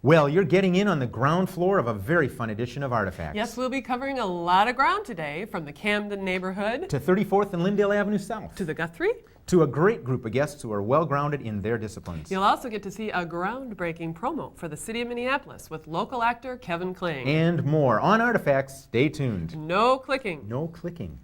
Well, you're getting in on the ground floor of a very fun edition of Artifacts. Yes, we'll be covering a lot of ground today, from the Camden neighborhood to 34th and Lyndale Avenue South. To the Guthrie. To a great group of guests who are well-grounded in their disciplines. You'll also get to see a groundbreaking promo for the city of Minneapolis with local actor Kevin Kling. And more on Artifacts. Stay tuned. No clicking. No clicking.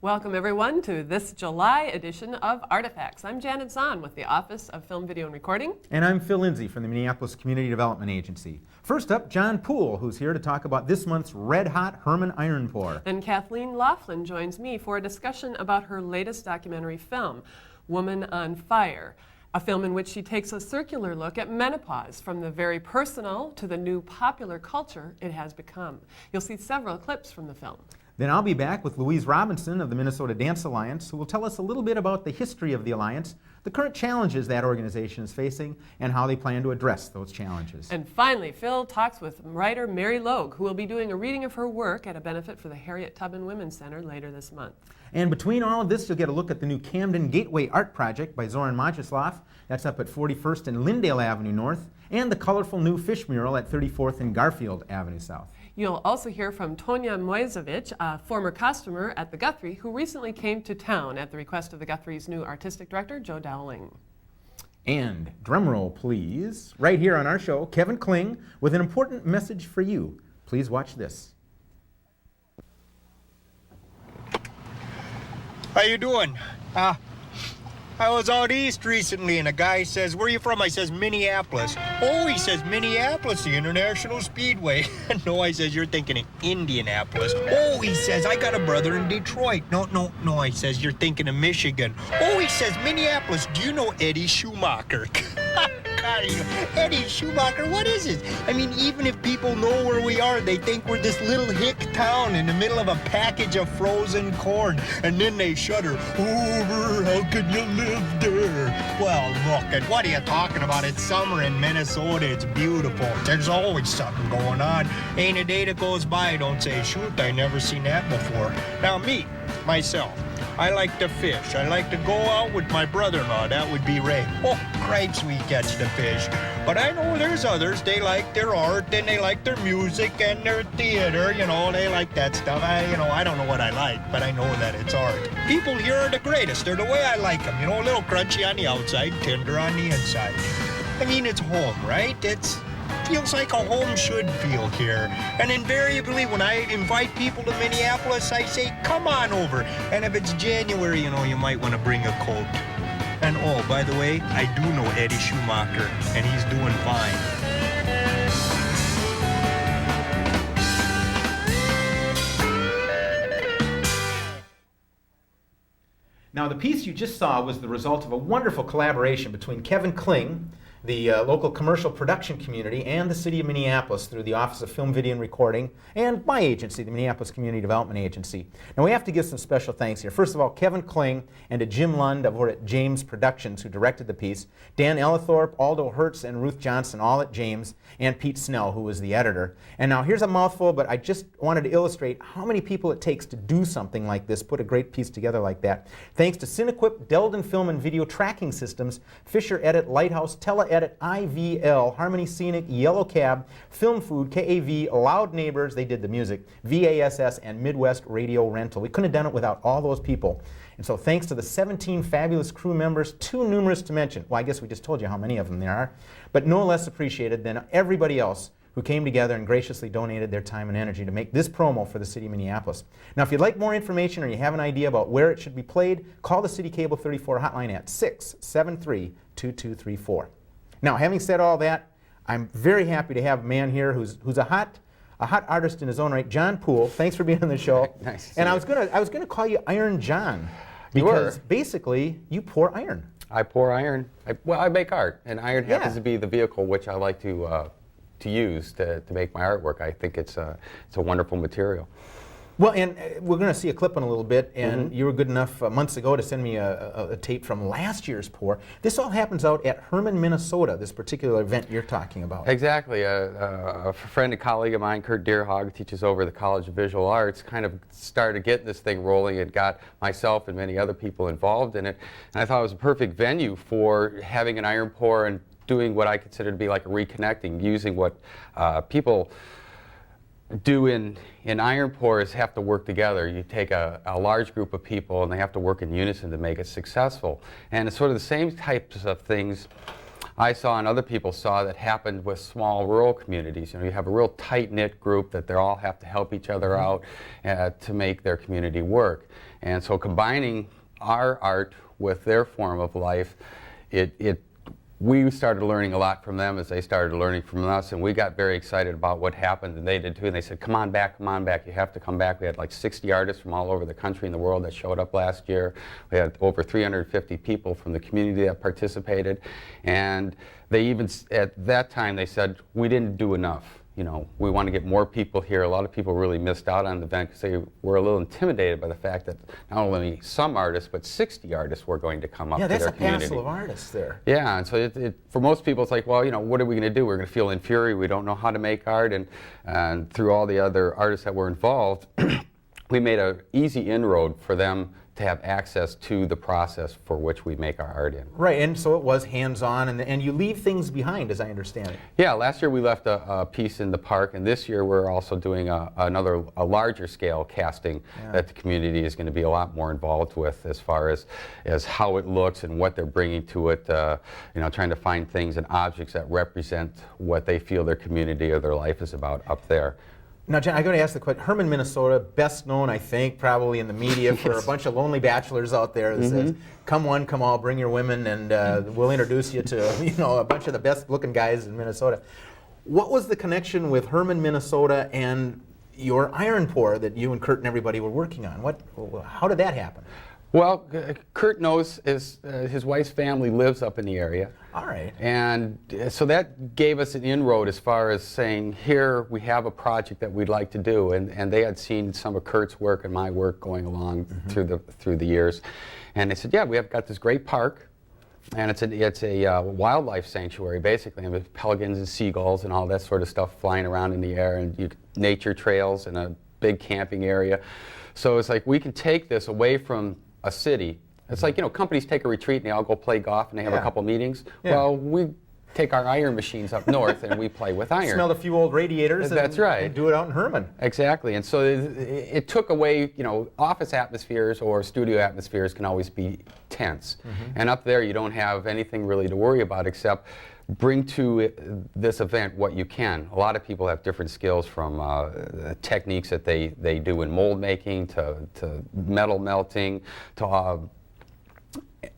Welcome everyone to this July edition of Artifacts. I'm Janet Zahn with the Office of Film, Video, and Recording. And I'm Phill Lindsay from the Minneapolis Community Development Agency. First up, John Poole, who's here to talk about this month's red-hot Herman iron pour. Then Kathleen Laughlin joins me for a discussion about her latest documentary film, Woman on Fire, a film in which she takes a circular look at menopause, from the very personal to the new popular culture it has become. You'll see several clips from the film. Then I'll be back with Louise Robinson of the Minnesota Dance Alliance, who will tell us a little bit about the history of the Alliance, the current challenges that organization is facing, and how they plan to address those challenges. And finally, Phill talks with writer Mary Logue, who will be doing a reading of her work at a benefit for the Harriet Tubman Women's Center later this month. And between all of this, you'll get a look at the new Camden Gateway Art Project by Zoran Mojsilov. That's up at 41st and Lyndale Avenue North, and the colorful new fish mural at 34th and Garfield Avenue South. You'll also hear from Tanya Moiselwitsch, a former customer at the Guthrie, who recently came to town at the request of the Guthrie's new artistic director, Joe Dowling. And drumroll, please. Right here on our show, Kevin Kling with an important message for you. Please watch this. How you doing? I was out east recently, and a guy says, "Where are you from?" I says, "Minneapolis." "Oh," he says, "Minneapolis, the International Speedway." "No," I says, "you're thinking of Indianapolis." "Oh," he says, "I got a brother in Detroit." No, I says, "You're thinking of Michigan." "Oh," he says, "Minneapolis, do you know Eddie Schumacher?" God, Eddie Schumacher, what is it? I mean, even if people know where we are, they think we're this little hick town in the middle of a package of frozen corn, and then they shudder. "Over, how can you live there?" Well, look, and what are you talking about? It's summer in Minnesota. It's beautiful. There's always something going on. Ain't a day that goes by I don't say, "Shoot, I never seen that before." Now, myself, I like to fish. I like to go out with my brother-in-law. That would be Ray. Oh, cripes, we catch the fish. But I know there's others. They like their art, and they like their music and their theater. You know, they like that stuff. I don't know what I like, but I know that it's art. People here are the greatest. They're the way I like them. You know, a little crunchy on the outside, tender on the inside. I mean, it's home, right? Feels like a home should feel here. And invariably, when I invite people to Minneapolis, I say, "Come on over." And if it's January, you might want to bring a coat. And oh, by the way, I do know Eddie Schumacher, and he's doing fine. Now, the piece you just saw was the result of a wonderful collaboration between Kevin Kling, the local commercial production community, and the city of Minneapolis through the Office of Film, Video, and Recording, and my agency, the Minneapolis Community Development Agency. Now, we have to give some special thanks here. First of all, Kevin Kling and to Jim Lund over at James Productions, who directed the piece, Dan Ellithorpe, Aldo Hertz, and Ruth Johnson, all at James, and Pete Snell, who was the editor. And now, here's a mouthful, but I just wanted to illustrate how many people it takes to do something like this, put a great piece together like that. Thanks to Cinequip, Delden Film and Video Tracking Systems, Fisher Edit, Lighthouse, Teleedit, IVL, Harmony Scenic, Yellow Cab, Film Food, KAV, Loud Neighbors, they did the music, VASS, and Midwest Radio Rental. We couldn't have done it without all those people. And so thanks to the 17 fabulous crew members, too numerous to mention. Well, I guess we just told you how many of them there are, but no less appreciated than everybody else who came together and graciously donated their time and energy to make this promo for the city of Minneapolis. Now, if you'd like more information or you have an idea about where it should be played, call the City Cable 34 hotline at 673-2234. Now, having said all that, I'm very happy to have a man here who's a hot artist in his own right, John Poole. Thanks for being on the show. Nice to see and you. I was gonna call you Iron John, because basically you pour iron. I pour iron. I make art, and iron happens to be the vehicle which I like to use to make my artwork. I think it's a wonderful material. Well, and we're going to see a clip in a little bit, and you were good enough months ago to send me a tape from last year's pour. This all happens out at Herman, Minnesota, this particular event you're talking about. Exactly. A friend and colleague of mine, Kurt Deerhog, teaches over at the College of Visual Arts, kind of started getting this thing rolling. It got myself and many other people involved in it, and I thought it was a perfect venue for having an iron pour and doing what I consider to be like a reconnecting, using what people do in iron pours have to work together. You take a large group of people and they have to work in unison to make it successful. And it's sort of the same types of things I saw and other people saw that happened with small rural communities. You know, you have a real tight-knit group that they all have to help each other out to make their community work. And so combining our art with their form of life, we started learning a lot from them as they started learning from us, and we got very excited about what happened, and they did too. And they said, come on back, you have to come back. We had like 60 artists from all over the country and the world that showed up last year. We had over 350 people from the community that participated, and they even, at that time, they said, we didn't do enough. You know, we want to get more people here. A lot of people really missed out on the event because they were a little intimidated by the fact that not only some artists, but 60 artists were going to come up to their community. Yeah, that's a passel of artists there. Yeah, and so for most people, it's like, well, you know, what are we going to do? We're going to feel inferior. We don't know how to make art. And through all the other artists that were involved, we made an easy inroad for them to have access to the process for which we make our art in. Right, and so it was hands-on, and you leave things behind, as I understand it. Yeah, last year we left a piece in the park, and this year we're also doing a larger scale casting that the community is going to be a lot more involved with, as far as how it looks and what they're bringing to it, you know, trying to find things and objects that represent what they feel their community or their life is about up there. Now, Jen, I got to ask the question. Herman, Minnesota, best known, I think, probably in the media for a bunch of lonely bachelors out there that says, "Come one, come all, bring your women, and we'll introduce you to, you know, a bunch of the best-looking guys in Minnesota." What was the connection with Herman, Minnesota, and your iron pour that you and Kurt and everybody were working on? How did that happen? Well, Kurt knows his wife's family lives up in the area. All right. And so that gave us an inroad as far as saying, here we have a project that we'd like to do. And they had seen some of Kurt's work and my work going along through the years. And they said, yeah, we have got this great park. And it's a wildlife sanctuary, basically. I mean, pelicans and seagulls and all that sort of stuff flying around in the air, and nature trails and a big camping area. So it's like we can take this away from a city. It's like, you know, companies take a retreat and they all go play golf and they have a couple meetings. Yeah. Well, we take our iron machines up north and we play with iron. Smell a few old radiators. That's right. And do it out in Herman. Exactly. And so it took away, you know, office atmospheres or studio atmospheres can always be tense. And up there you don't have anything really to worry about except bring to this event what you can. A lot of people have different skills, from techniques that they do in mold making to metal melting to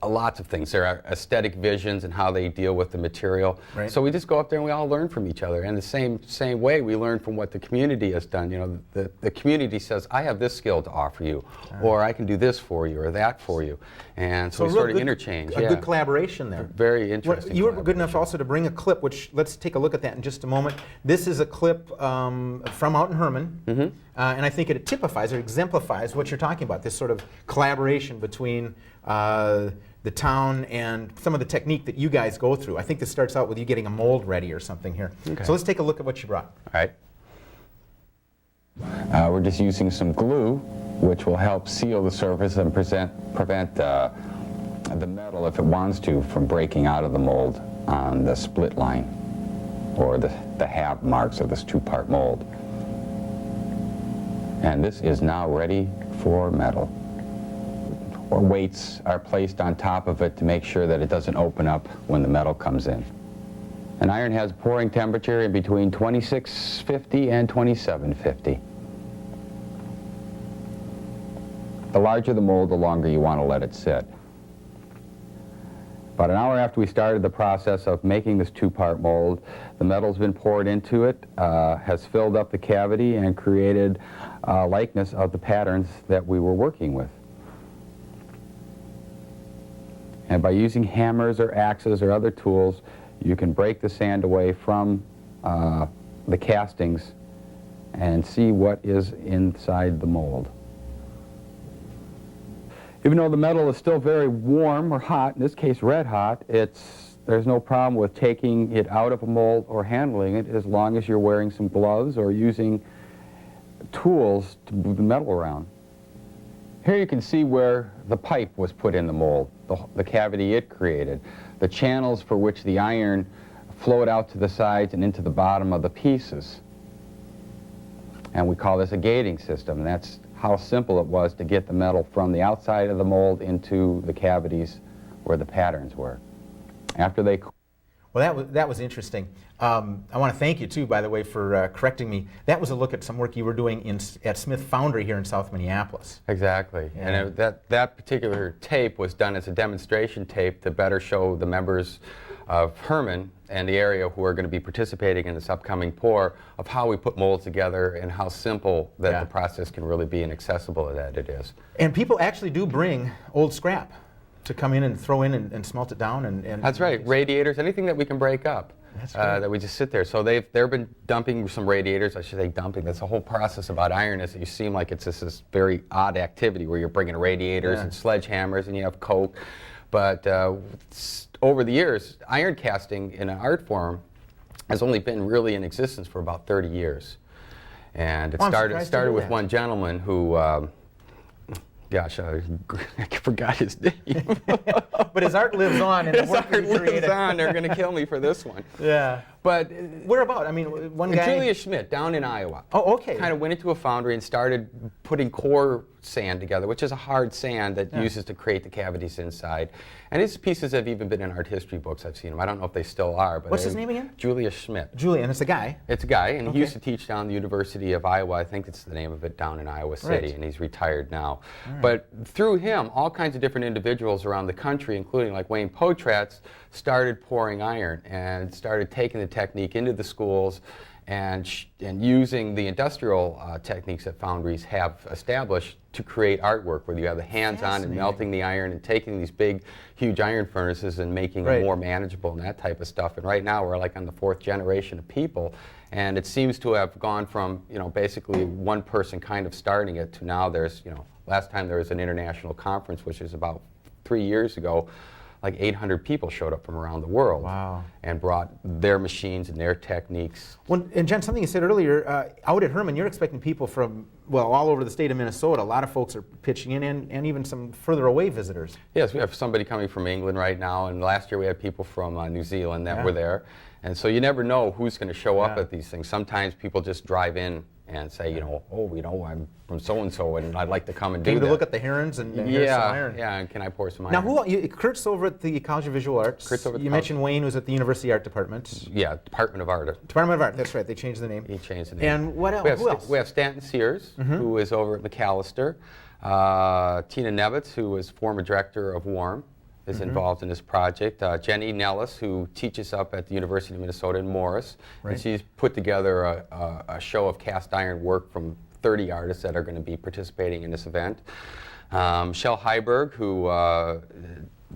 lots of things. There are aesthetic visions and how they deal with the material. Right. So we just go up there and we all learn from each other. And the same way we learn from what the community has done. You know, the community says, I have this skill to offer you, or I can do this for you, or that for you. And so we sort of interchange. A good collaboration there. Very interesting. You were good enough also to bring a clip, which let's take a look at that in just a moment. This is a clip from out in Herman, and I think it typifies or exemplifies what you're talking about, this sort of collaboration between the town and some of the technique that you guys go through. I think this starts out with you getting a mold ready or something here. Okay. So let's take a look at what you brought. All right. We're just using some glue, which will help seal the surface and prevent the metal, if it wants to, from breaking out of the mold on the split line, or the half marks of this two-part mold. And this is now ready for metal. Or weights are placed on top of it to make sure that it doesn't open up when the metal comes in. An iron has a pouring temperature in between 2650 and 2750. The larger the mold, the longer you want to let it sit. About an hour after we started the process of making this two-part mold, the metal's been poured into it, has filled up the cavity and created a likeness of the patterns that we were working with. And by using hammers or axes or other tools, you can break the sand away from the castings and see what is inside the mold. Even though the metal is still very warm or hot, in this case red hot, there's no problem with taking it out of a mold or handling it as long as you're wearing some gloves or using tools to move the metal around. Here you can see where the pipe was put in the mold, the cavity it created, the channels for which the iron flowed out to the sides and into the bottom of the pieces. And we call this a gating system. And that's how simple it was to get the metal from the outside of the mold into the cavities where the patterns were. After they... Well, that was interesting. I want to thank you, too, by the way, for correcting me. That was a look at some work you were doing at Smith Foundry here in South Minneapolis. Exactly. Yeah. And that particular tape was done as a demonstration tape to better show the members of Herman and the area who are going to be participating in this upcoming pour of how we put molds together and how simple that the process can really be and accessible that it is. And people actually do bring old scrap to come in and throw in and smelt it down. And that's right. Radiators, anything that we can break up. That's that we just sit there. So they've been dumping some radiators. I should say dumping. That's the whole process about iron is that you seem like it's this very odd activity where you're bringing radiators and sledgehammers and you have coke. But over the years, iron casting in an art form has only been really in existence for about 30 years. And it started with one gentleman who, gosh, I forgot his name. But his art lives on, and the work that he created. Lives on. They're going to kill me for this one. Yeah. But where about? I mean, one guy. Julius Schmidt down in Iowa. Oh, okay. Kind of went into a foundry and started putting core sand together, which is a hard sand that uses to create the cavities inside. And his pieces have even been in art history books. I've seen them. I don't know if they still are. But what's his name again? Julius Schmidt. Julian, it's a guy. It's a guy, and he used to teach down the University of Iowa. I think it's the name of it, down in Iowa City, and he's retired now. But through him, all kinds of different individuals around the country, including like Wayne Potratz, started pouring iron and started taking the technique into the schools and using the industrial techniques that foundries have established to create artwork where you have the hands-on and melting the iron and taking these big, huge iron furnaces and making them more manageable and that type of stuff. And right now we're like on the 4th generation of people, and it seems to have gone from, basically one person kind of starting it to now there's, last time there was an international conference, which is about 3 years ago, like 800 people showed up from around the world and brought their machines and their techniques. Well, and Jen, something you said earlier, out at Herman, you're expecting people from, all over the state of Minnesota. A lot of folks are pitching in, and even some further away visitors. Yes, we have somebody coming from England right now, and last year we had people from New Zealand that were there. And so you never know who's going to show up at these things. Sometimes people just drive in and say, I'm from so-and-so, and I'd like to come and do that. To look at the herons and hear some iron. Yeah, and can I pour some iron? Now, Kurt's over at the College of Visual Arts. Kurt's over at the You mentioned Wayne was at the University Art Department. Yeah, Department of Art. Department of Art, that's right. They changed the name. He changed the name. And what else? Who else? We have Stanton Sears, who is over at McAllister. Tina Nevitz, who was former director of WARM, is involved in this project. Jenny Nellis, who teaches up at the University of Minnesota in Morris, and she's put together a show of cast iron work from 30 artists that are going to be participating in this event. Michelle Heiberg, who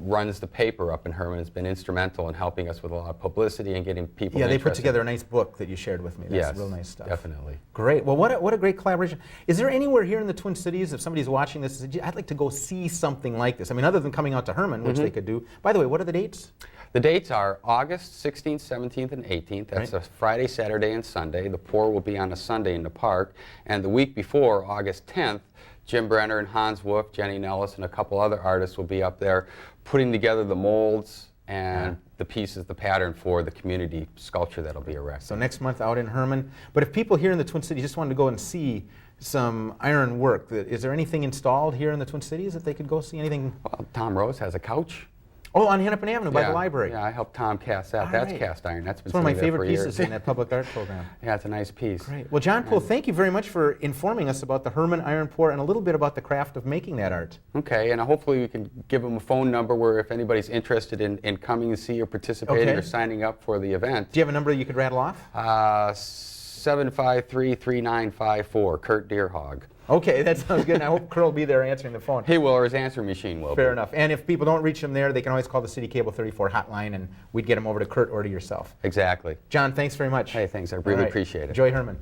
runs the paper up in Herman, has been instrumental in helping us with a lot of publicity and getting people interested. They put together a nice book that you shared with me. That's real nice stuff. Definitely. Great. Well, what a great collaboration. Is there anywhere here in the Twin Cities, if somebody's watching this, I'd like to go see something like this? I mean, other than coming out to Herman, which they could do. By the way, what are the dates? The dates are August 16th, 17th, and 18th. That's a Friday, Saturday, and Sunday. The pour will be on a Sunday in the park. And the week before, August 10th, Jim Brenner and Hans Wolf, Jenny Nellis, and a couple other artists will be up there putting together the molds and the pieces, the pattern for the community sculpture that'll be erected. So next month out in Herman. But if people here in the Twin Cities just wanted to go and see some iron work, is there anything installed here in the Twin Cities that they could go see? Anything? Well, Tom Rose has a couch. Oh, on Hennepin Avenue by the library. Yeah, I helped Tom cast that. That's cast iron. That's been one of my favorite years. pieces in that public art program. Yeah, it's a nice piece. Great. Well, John Poole, thank you very much for informing us about the Herman Iron Pour and a little bit about the craft of making that art. Okay, and hopefully we can give them a phone number where if anybody's interested in coming to see or participating or signing up for the event. Do you have a number you could rattle off? 753-3954, Kurt Deerhog. Okay, that sounds good. And I hope Kurt will be there answering the phone. He will, or his answering machine will. Fair enough. And if people don't reach him there, they can always call the City Cable 34 hotline, and we'd get them over to Kurt or to yourself. Exactly. John, thanks very much. Hey, thanks. I really appreciate it. Enjoy Herman.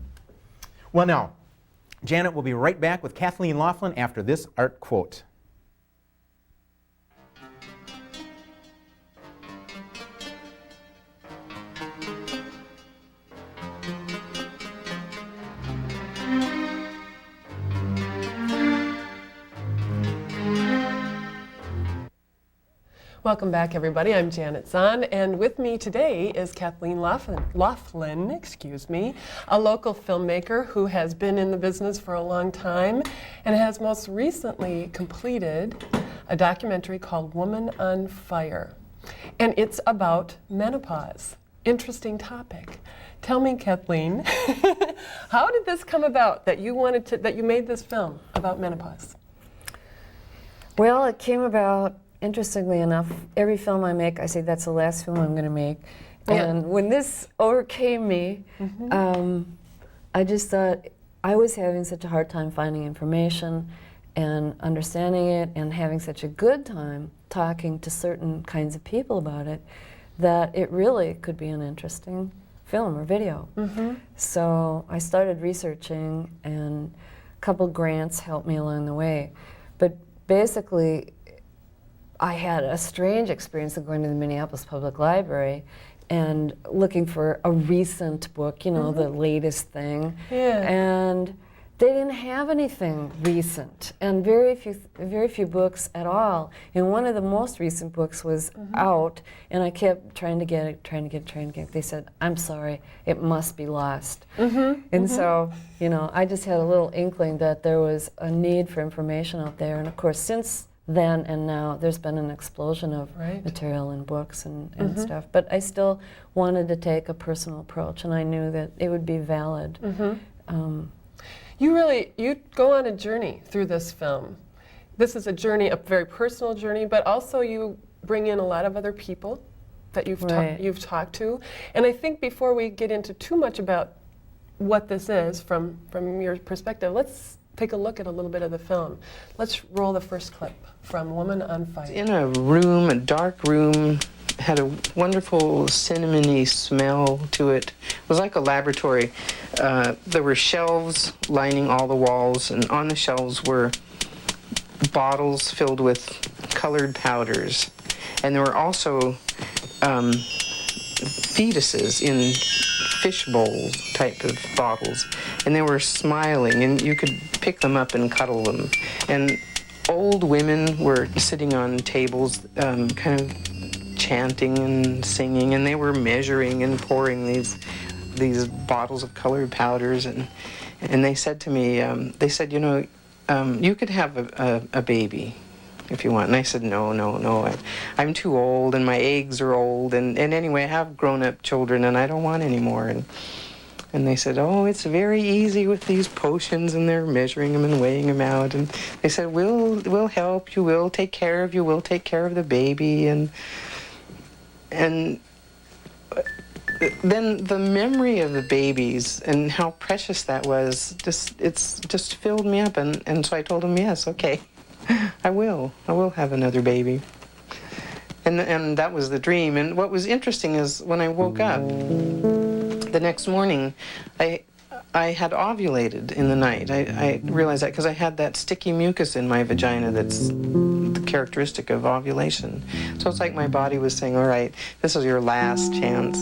Well, now, Janet will be right back with Kathleen Laughlin after this art quote. Welcome back, everybody. I'm Janet Zahn, and with me today is Kathleen Laughlin, excuse me, a local filmmaker who has been in the business for a long time and has most recently completed a documentary called Woman on Fire. And it's about menopause. Interesting topic. Tell me, Kathleen, how did this come about that you made this film about menopause? Well, it came about, interestingly enough, every film I make, I say that's the last film I'm going to make. Yeah. And when this overcame me, I just thought I was having such a hard time finding information and understanding it and having such a good time talking to certain kinds of people about it that it really could be an interesting film or video. So I started researching, and a couple grants helped me along the way. But basically, I had a strange experience of going to the Minneapolis Public Library and looking for a recent book, you know, the latest thing. Yeah. And they didn't have anything recent, and very few books at all. And one of the most recent books was out, and I kept trying to get it. They said, "I'm sorry, it must be lost." And so, you know, I just had a little inkling that there was a need for information out there. And of course, since then and now, there's been an explosion of material and books and stuff. But I still wanted to take a personal approach, and I knew that it would be valid. You go on a journey through this film. This is a journey, a very personal journey, but also you bring in a lot of other people that you've talked to. And I think before we get into too much about what this is from your perspective, let's take a look at a little bit of the film. Let's roll the first clip from Woman on Fire. In a room, a dark room, had a wonderful cinnamony smell to it. It was like a laboratory. There were shelves lining all the walls, and on the shelves were bottles filled with colored powders. And there were also fetuses in fishbowl type of bottles, and they were smiling, and you could pick them up and cuddle them. And old women were sitting on tables, kind of chanting and singing, and they were measuring and pouring these bottles of colored powders. And they said to me, they said, you know, you could have a baby if you want. And I said, no, I'm too old, and my eggs are old, and anyway, I have grown-up children, and I don't want any more. And they said, oh, it's very easy with these potions, and they're measuring them and weighing them out. And they said, we'll help you, we'll take care of you, we'll take care of the baby. And then the memory of the babies and how precious that was, it's just filled me up. And so I told them, yes, okay. I will have another baby. And that was the dream. And what was interesting is when I woke up the next morning, I had ovulated in the night. I realized that because I had that sticky mucus in my vagina that's the characteristic of ovulation. So it's like my body was saying, all right, this is your last chance.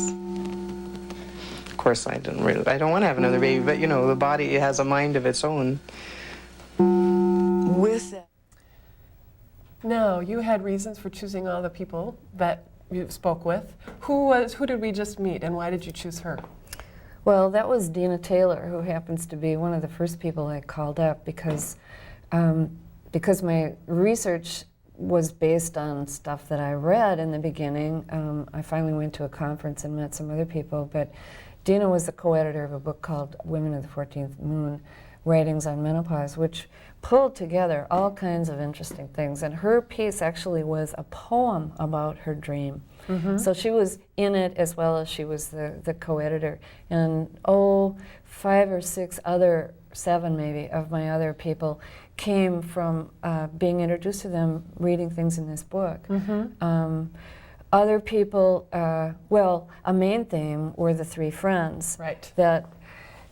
Of course, I don't want to have another baby, but you know, the body has a mind of its own. With that. Now, you had reasons for choosing all the people that you spoke with. Who did we just meet, and why did you choose her? Well, that was Dina Taylor, who happens to be one of the first people I called up because my research was based on stuff that I read in the beginning. I finally went to a conference and met some other people, but Dina was the co-editor of a book called Women of the 14th Moon, Writings on Menopause, which pulled together all kinds of interesting things. And her piece actually was a poem about her dream. So she was in it as well as she was the co-editor. And 5 or 6 other, 7 maybe, of my other people came from being introduced to them reading things in this book. Other people, well, a main theme were the 3 friends. Right. That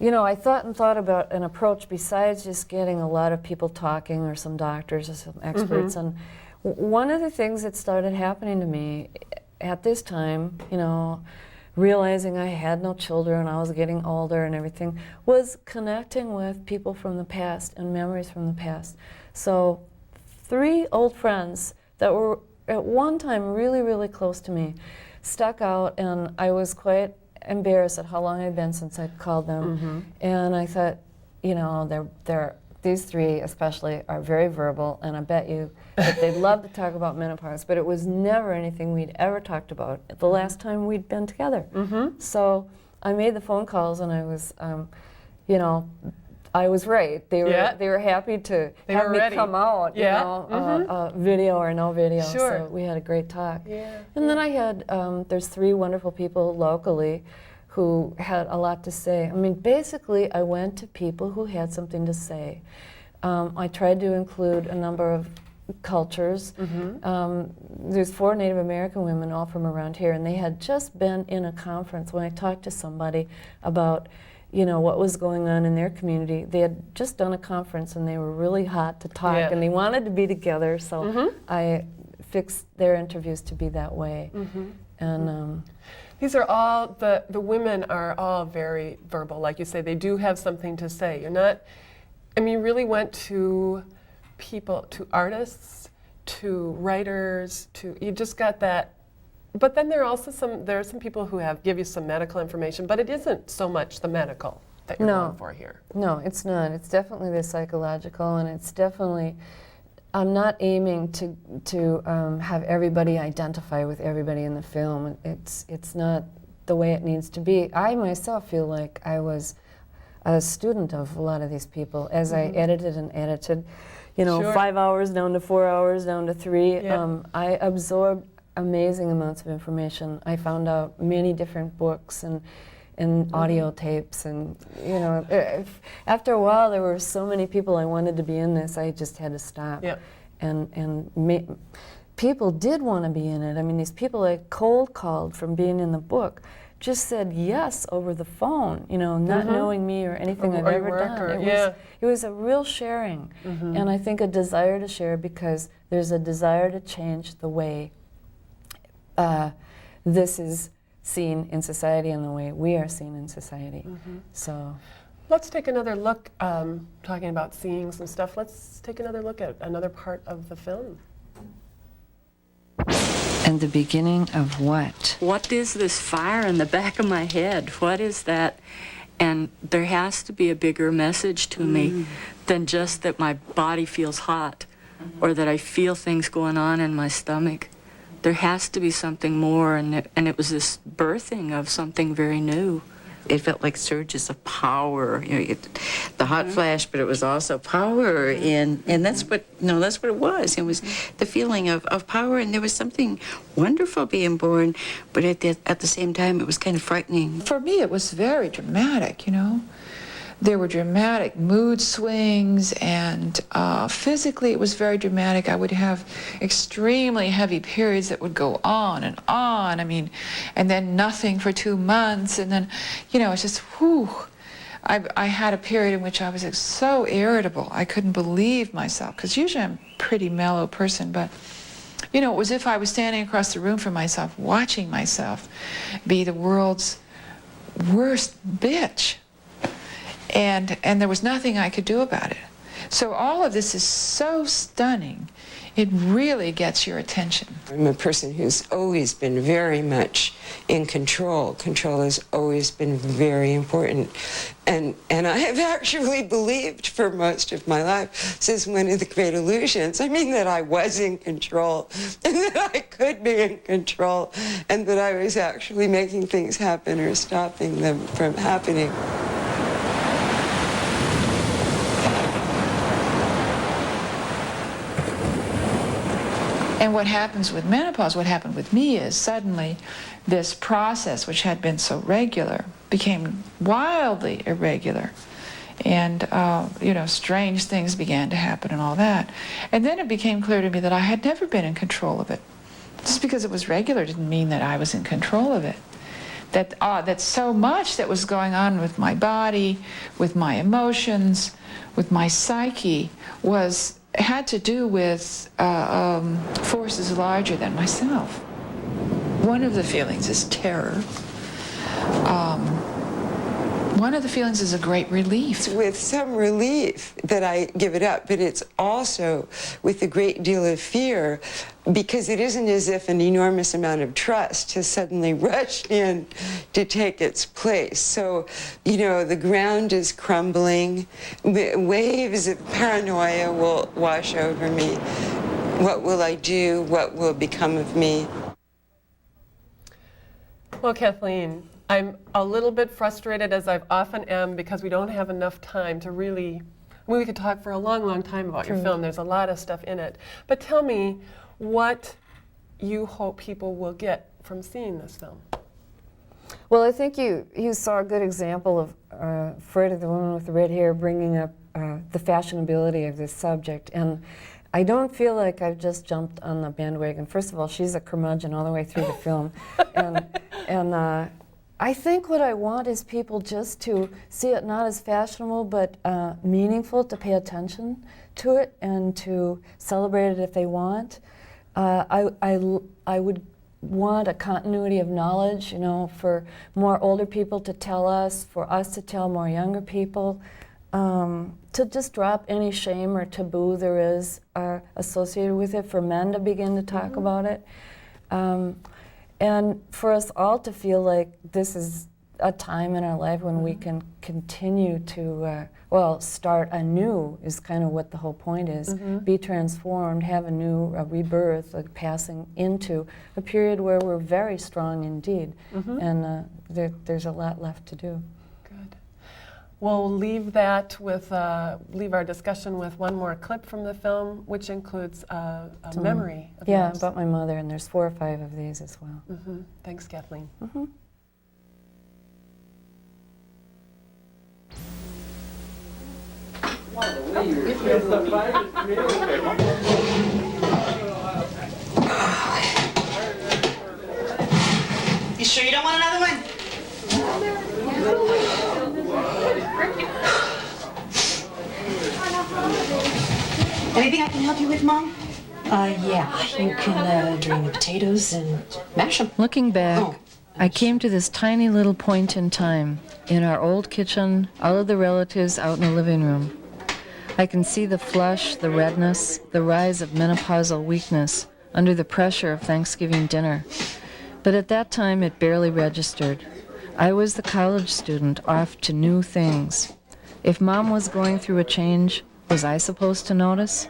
I thought about an approach besides just getting a lot of people talking or some doctors or some experts. And one of the things that started happening to me at this time, realizing I had no children, I was getting older and everything, was connecting with people from the past and memories from the past. So 3 old friends that were at one time really, really close to me stuck out, and I was quite embarrassed at how long it had been since I'd called them. And I thought, these 3 especially are very verbal, and I bet you that they'd love to talk about menopause, but it was never anything we'd ever talked about the last time we'd been together. So I made the phone calls, and I was, I was right. They were happy to have me come out, video or no video. Sure. So we had a great talk. And then I had, there's 3 wonderful people locally who had a lot to say. I mean, basically, I went to people who had something to say. I tried to include a number of cultures. There's 4 Native American women, all from around here, and they had just been in a conference. When I talked to somebody about what was going on in their community, they had just done a conference and they were really hot to talk and they wanted to be together, so I fixed their interviews to be that way. And these are all, the women are all very verbal, like you say. They do have something to say. You're not, you really went to people, to artists, to writers, you just got that. But then there are also some people who give you some medical information, but it isn't so much the medical that you're going for here. No, it's not. It's definitely the psychological, and it's definitely, I'm not aiming to have everybody identify with everybody in the film. It's not the way it needs to be. I myself feel like I was a student of a lot of these people as I edited and edited, 5 hours down to 4 hours, down to 3. I absorbed amazing amounts of information. I found out many different books and audio tapes, and after a while there were so many people I wanted to be in this, I just had to stop. People did want to be in it. I mean, these people I cold called from being in the book just said yes over the phone, not knowing me or anything I've ever done. It was a real sharing, and I think a desire to share, because there's a desire to change the way this is seen in society and the way we are seen in society. So let's take another look, talking about seeing some stuff, let's take another look at another part of the film. And the beginning of what? What is this fire in the back of my head? What is that? And there has to be a bigger message to me than just that my body feels hot or that I feel things going on in my stomach. There has to be something more, and it was this birthing of something very new. It felt like surges of power, the hot flash, but it was also power, and that's what it was. It was the feeling of power, and there was something wonderful being born, but at the same time, it was kind of frightening. For me, it was very dramatic, There were dramatic mood swings, and physically it was very dramatic. I would have extremely heavy periods that would go on, and then nothing for 2 months, and then, it's just, whew. I had a period in which I was so irritable. I couldn't believe myself, because usually I'm a pretty mellow person, but it was as if I was standing across the room from myself, watching myself be the world's worst bitch. And there was nothing I could do about it. So all of this is so stunning. It really gets your attention. I'm a person who's always been very much in control. Control has always been very important. And I have actually believed for most of my life, since one of the great illusions, that I was in control, and that I could be in control, and that I was actually making things happen or stopping them from happening. And what happens with menopause, what happened with me, is suddenly this process, which had been so regular, became wildly irregular. And, strange things began to happen and all that. And then it became clear to me that I had never been in control of it. Just because it was regular didn't mean that I was in control of it. that so much that was going on with my body, with my emotions, with my psyche had to do with forces larger than myself. One of the feelings is terror. One of the feelings is a great relief. With some relief that I give it up, but it's also with a great deal of fear, because it isn't as if an enormous amount of trust has suddenly rushed in to take its place. So, you know, the ground is crumbling, waves of paranoia will wash over me. What will I do? What will become of me? Well, Kathleen, I'm a little bit frustrated, as I often am, because we don't have enough time to really, I mean, we could talk for a long, long time about your film. There's a lot of stuff in it. But tell me what you hope people will get from seeing this film. Well, I think you saw a good example of Freddie, the woman with the red hair, bringing up the fashionability of this subject. And I don't feel like I've just jumped on the bandwagon. First of all, she's a curmudgeon all the way through the film. And I think what I want is people just to see it not as fashionable, but meaningful, to pay attention to it and to celebrate it if they want. I would want a continuity of knowledge, you know, for more older people to tell us, for us to tell more younger people, to just drop any shame or taboo there is associated with it, for men to begin to talk about it. And for us all to feel like this is a time in our life when we can continue to, start anew is kind of what the whole point is. Be transformed, have a new rebirth, like passing into a period where we're very strong indeed. And there's a lot left to do. Good. We'll leave that with, leave our discussion with one more clip from the film, which includes a memory of yours. About my mother, and there's 4 or 5 of these as well. Thanks, Kathleen. You sure you don't want another one? Anything I can help you with, Mom? Yeah, you can drain the potatoes and mash them. Looking back, I came to this tiny little point in time, in our old kitchen, all of the relatives out in the living room. I can see the flush, the redness, the rise of menopausal weakness under the pressure of Thanksgiving dinner. But at that time, it barely registered. I was the college student off to new things. If Mom was going through a change, was I supposed to notice?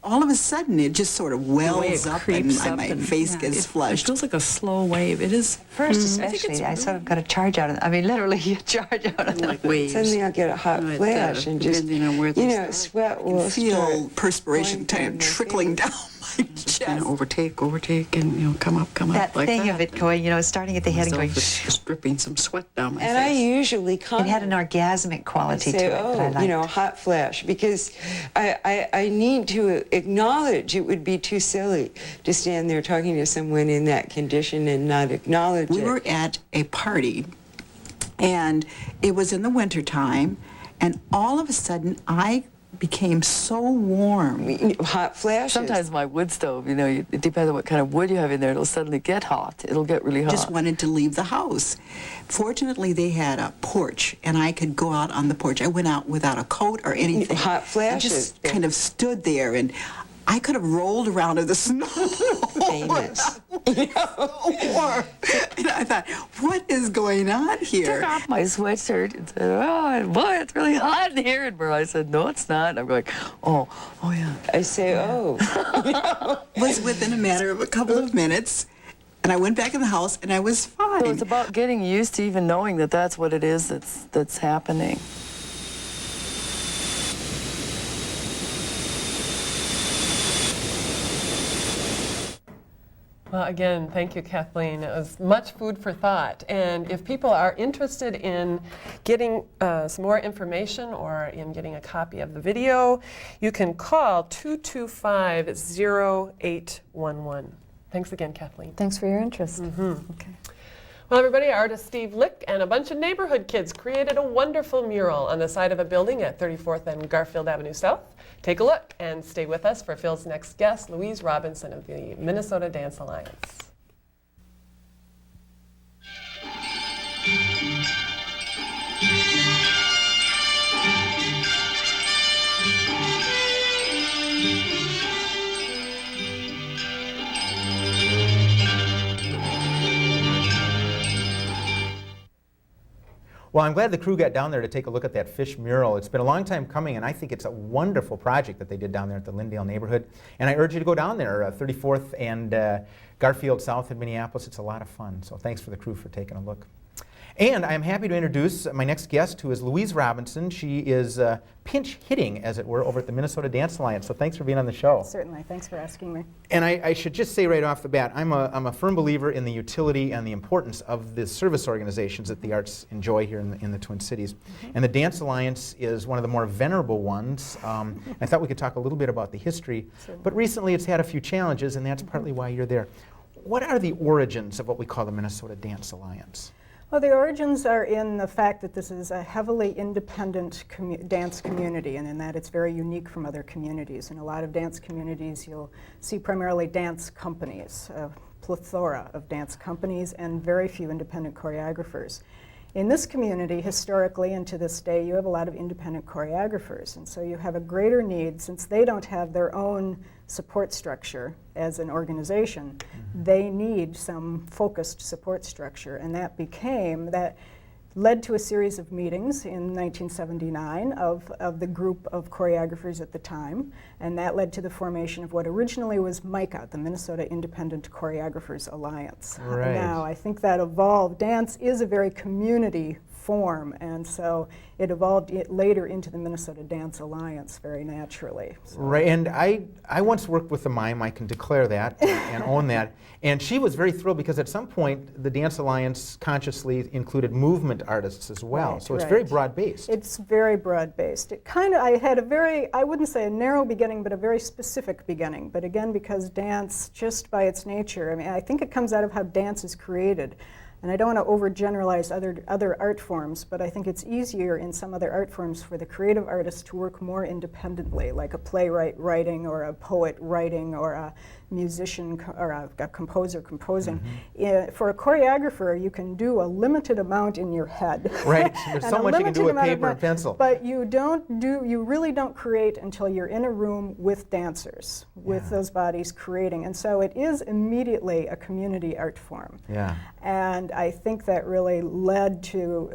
All of a sudden, it just sort of wells up and my face gets flushed. It feels like a slow wave. It is. First, especially, I sort of got a charge out of it. I mean, literally, a charge out of it. Like waves. Suddenly I'll get a hot flash and just, sweat will feel perspiration kind of trickling down my chest. Kind of overtake, and come up that like thing of it going, starting at the head and going. Just dripping some sweat down my face. And I usually comment. It had an orgasmic quality to it that I liked. Hot flash, because I need to acknowledge. It would be too silly to stand there talking to someone in that condition and not acknowledge it. We were at a party, and it was in the wintertime, and all of a sudden I became so warm. Hot flashes. Sometimes my wood stove, it depends on what kind of wood you have in there, it'll suddenly get hot. It'll get really hot. Just wanted to leave the house. Fortunately, they had a porch, and I could go out on the porch. I went out without a coat or anything. Hot flashes. I just kind of stood there, and I could have rolled around in the snow. Famous. Warm. And I thought, what is going on here? Took off my sweatshirt and said, oh, boy, it's really hot in here. And I said, no, it's not. And I'm going, oh, yeah. I say, It was within a matter of a couple of minutes. And I went back in the house, and I was fine. So it's about getting used to even knowing that that's what it is that's happening. Well, again, thank you, Kathleen. It was much food for thought. And if people are interested in getting some more information or in getting a copy of the video, you can call 225-0811. Thanks again, Kathleen. Thanks for your interest. Okay. Well, everybody, artist Steve Lick and a bunch of neighborhood kids created a wonderful mural on the side of a building at 34th and Garfield Avenue South. Take a look and stay with us for Phil's next guest, Louise Robinson of the Minnesota Dance Alliance. Well, I'm glad the crew got down there to take a look at that fish mural. It's been a long time coming, and I think it's a wonderful project that they did down there at the Lyndale neighborhood. And I urge you to go down there, 34th and Garfield South in Minneapolis. It's a lot of fun. So thanks for the crew for taking a look. And I'm happy to introduce my next guest, who is Louise Robinson. She is pinch hitting, as it were, over at the Minnesota Dance Alliance. So thanks for being on the show. Certainly. Thanks for asking me. And I should just say right off the bat, I'm a firm believer in the utility and the importance of the service organizations that the arts enjoy here in the Twin Cities. And the Dance Alliance is one of the more venerable ones. I thought we could talk a little bit about the history. But recently it's had a few challenges, and that's partly why you're there. What are the origins of what we call the Minnesota Dance Alliance? Well, the origins are in the fact that this is a heavily independent dance community, and in that it's very unique from other communities. In a lot of dance communities, you'll see primarily dance companies, a plethora of dance companies, and very few independent choreographers. In this community, historically and to this day, you have a lot of independent choreographers, and so you have a greater need, since they don't have their own support structure as an organization, they need some focused support structure, and that led to a series of meetings in 1979 of the group of choreographers at the time, and that led to the formation of what originally was MICA, the Minnesota Independent Choreographers Alliance. Right. Now, I think that evolved. Dance is a very community form, and so it evolved later into the Minnesota Dance Alliance very naturally. So. Right, and I once worked with a mime, I can declare that and own that, and she was very thrilled because at some point the Dance Alliance consciously included movement artists as well, Right, so it's right. very broad-based. It's very broad-based. I had a very, I wouldn't say a narrow beginning, but a very specific beginning. But again, because dance, just by its nature, I mean, I think it comes out of how dance is created. And I don't want to overgeneralize other art forms, but I think it's easier in some other art forms for the creative artist to work more independently, like a playwright writing or a poet writing or a musician or a composer composing. For a choreographer, you can do a limited amount in your head. Right, there's so much you can do with paper and pencil. But you really don't create until you're in a room with dancers, with those bodies creating. And so it is immediately a community art form. Yeah. And I think that really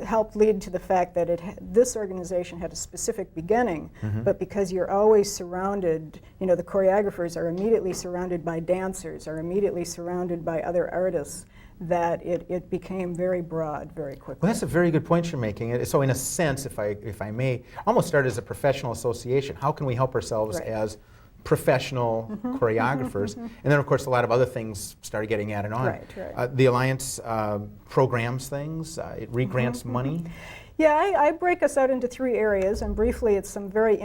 helped lead to the fact that this organization had a specific beginning, but because you're always surrounded, the choreographers are immediately surrounded by dancers, are immediately surrounded by other artists, that it became very broad very quickly. Well, that's a very good point you're making. So in a sense, if I may, almost started as a professional association. How can we help ourselves as professional choreographers? And then, of course, a lot of other things started getting added on. Right. The Alliance programs things, it re-grants money. Yeah, I break us out into three areas, and briefly it's some very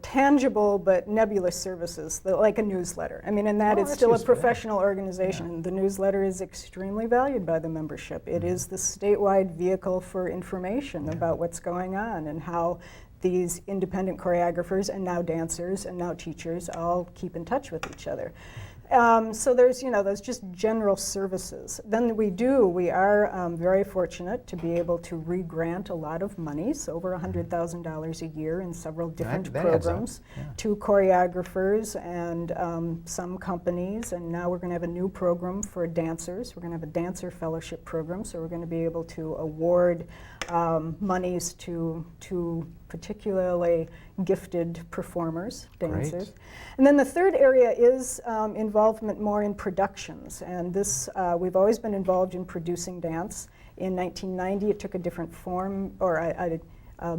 tangible but nebulous services, like a newsletter. I mean, in that it's still a professional organization. Yeah. The newsletter is extremely valued by the membership. It is the statewide vehicle for information about what's going on and how these independent choreographers and now dancers and now teachers all keep in touch with each other. So there's, those just general services. Then we are very fortunate to be able to re-grant a lot of money, so over $100,000 a year in several different programs to choreographers and some companies. And now we're going to have a new program for dancers. We're going to have a dancer fellowship program, so we're going to be able to award monies to particularly gifted performers, dancers. Great. And then the third area is involvement more in productions. And this, we've always been involved in producing dance. In 1990, it took a different form, or a